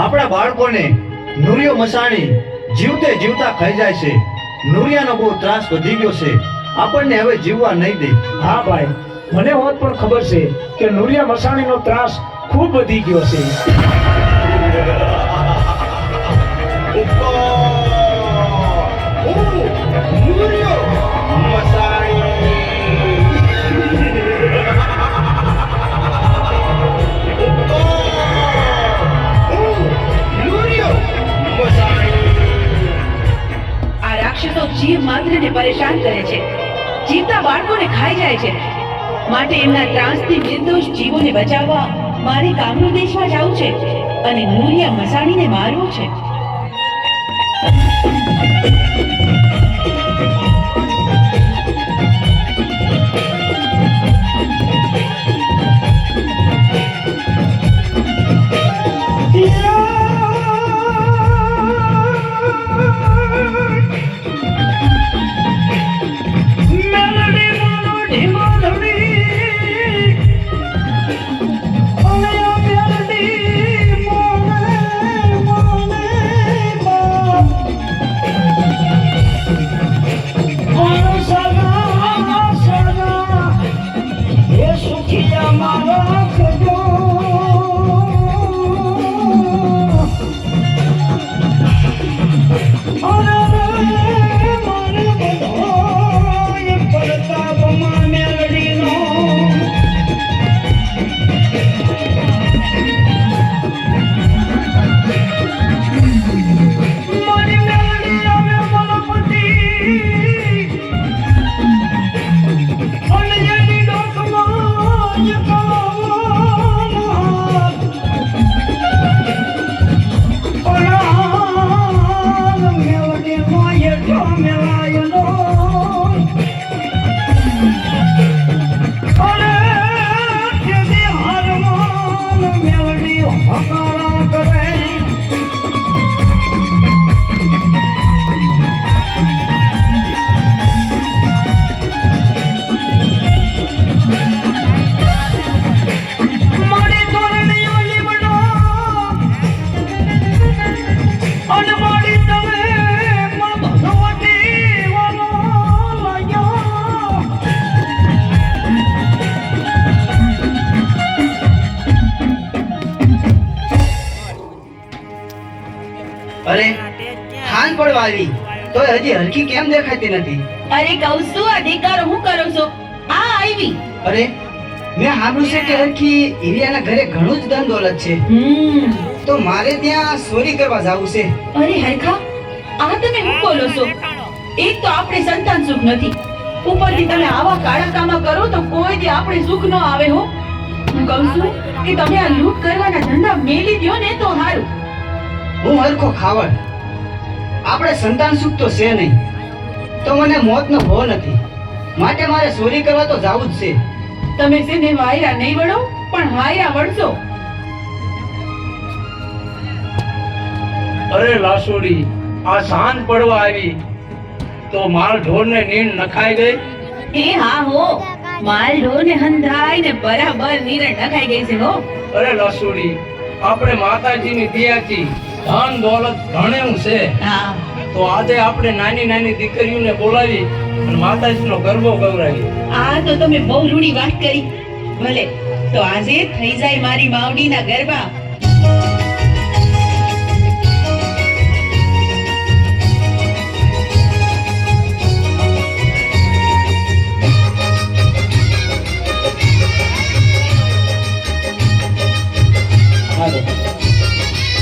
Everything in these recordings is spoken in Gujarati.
આપણા બાળકોને નુરિયો મસાણી જીવતે જીવતા ખાઈ જાય છે. નુરિયાનો બહુ ત્રાસ વધી ગયો છે. આપણને હવે જીવવા નહીં દે. હા ભાઈ, મને હોત પણ ખબર છે કે નુરિયા મસાણીનો ત્રાસ ખૂબ વધી ગયો છે. જીવ માત્રને પરેશાન કરે છે, જીવતા બાળકોને ખાઈ જાય છે. માટે એમના ત્રાસથી નિર્દોષ જીવોને બચાવવા મારે કામરૂ દેશમાં જવું છે અને નુરિયા મસાણીને મારવો છે. અરે ખાન પડવા આવી તો હજી હરખી કેમ દેખાતી નથી? અરે કહું છું આ દેકારો હું કરો છો? આ આવી. અરે મેં સાંભળ્યું છે કે હરખી હિરિયાના ઘરે ઘણું જ ધન દોલત છે, તો મારે ત્યાં ચોરી કરવા જવું છે. અરે હરખા, આ તમે શું બોલો છો? એક તો આપણે સંતાન સુખ નથી, ઉપરથી તમે આવા કાળા કામા કરો તો કોઈ દી આપણે સુખ ન આવે હો. હું કહું છું કે તમે આ લૂંટ કરવાના ધંધા મેલી દ્યો ને તો સારું. હું હરખો ખાવડ, આપણે સંતાન સુખ તો છે નહીં, તો મને મોતનો ભો નથી, માટે મારે ચોરી કરવા તો જવું જ છે. તમે છે ને વાયરા નહીં વળો પણ હાયરા વળશો. અરે લાસોડી, આ સાંજ પડવા આવી તો માલ ઢોરને નીણ નખાઈ ગઈ. એ હા હો, માલ ઢોર ને હંધાઈ ને બરાબર નીરે નખાઈ ગઈ છે હો. અરે લાસોડી, આપણે માતાજીની દયાથી ધન દોલત ઘણું છે, હા તો આજે આપણે નાની નાની દીકરીઓને બોલાવી અને માતાજીનો ગરબો ગવરાવી. આ તો તમે બહુ રૂડી વાત કરી. ભલે તો આજે થઈ જાય મારી માવડીના ગરબા.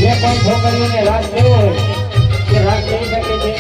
જે પણ છોકરીઓને રાસ લેવો હોય તે રાસ લઈ શકે છે.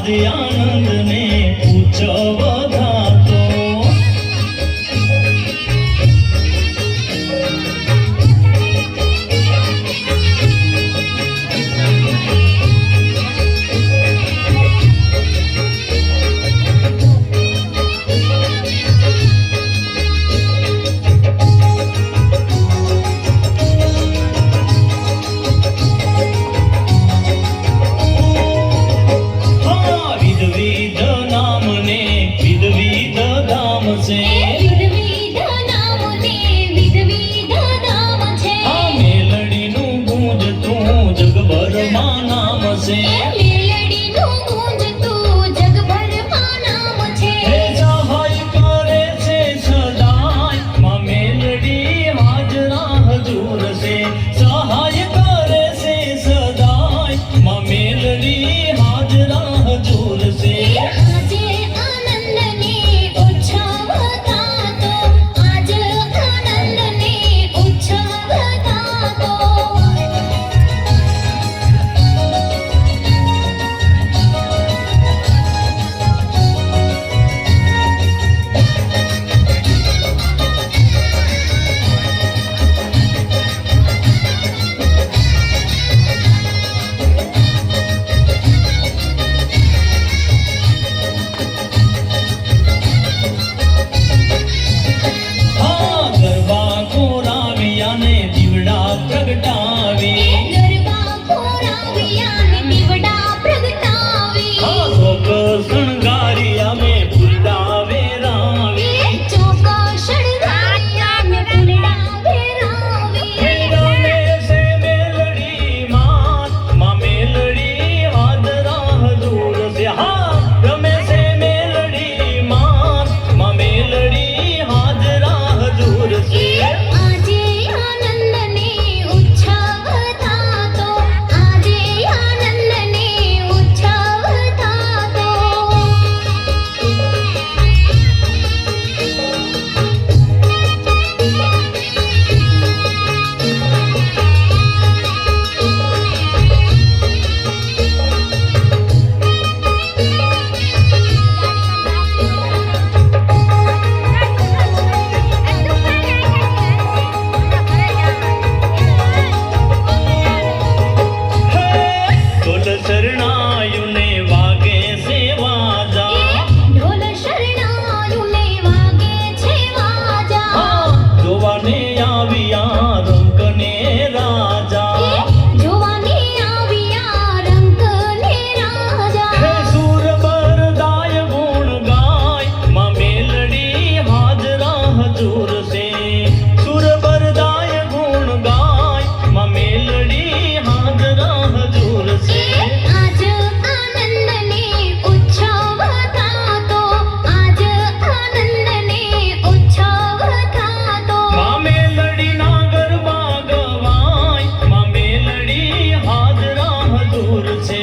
આજ આનંદ ને ઉત્સવ થાતો વિધ નામ ને વિધ ધામ છે આ મેલડીનું ગુંજતું જગભરમાં નામ છે હે સહાય કરે છે સદાય માં મેલડી હાજરા હજુર છે સહાય કરે છે સદાય માં મેલડી હાજરા હજુર છે ગરબા કોરાવિયા ને દીવડા પ્રગટાવી શોક શણગારિયા મે ફૂલડા વેરાવી ગમે સે મેલડી માં મેલડી હાજરા હજુર છે હા ગમે સે મેલડી માં મેલડી હાજરા હજુર છે ઢોલ શરણાયુને વાગે છે વાજા જોવાને આવ્યા રંકને રાજા હે સુર બરદાય ગુણ ગાય માં મેલડી હાજરા હજુર છે સુર બરદાય ગુણ ગાય માં મેલડી હાજરા હજુર છે માં મેલડીના ગરબા ગવાય માં મેલડી હાજરા હજુર છે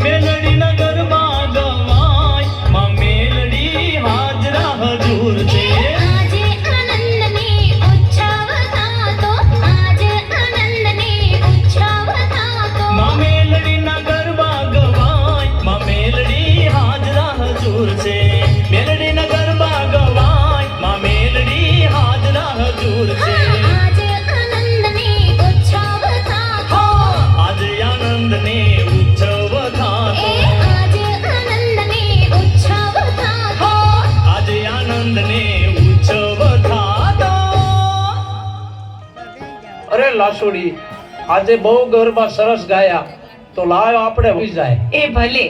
મેલડીના ગરબા ગવાય માં મેલડી હાજરા હજુર છે માં મેલડીના ગરબા ગવાય માં મેલડી હાજરા હજુર છે મેલડીના ગરબા ગવાય માં મેલડી હાજરા હજુર છે આજે આનંદને ઉત્સવ થાતો આજે આનંદને ઉત્સવ થાતો અરે લાસુડી આજે બહુ ગરબા સરસ ગાયા તો લાવ આપણે હોઈ જાય એ ભલે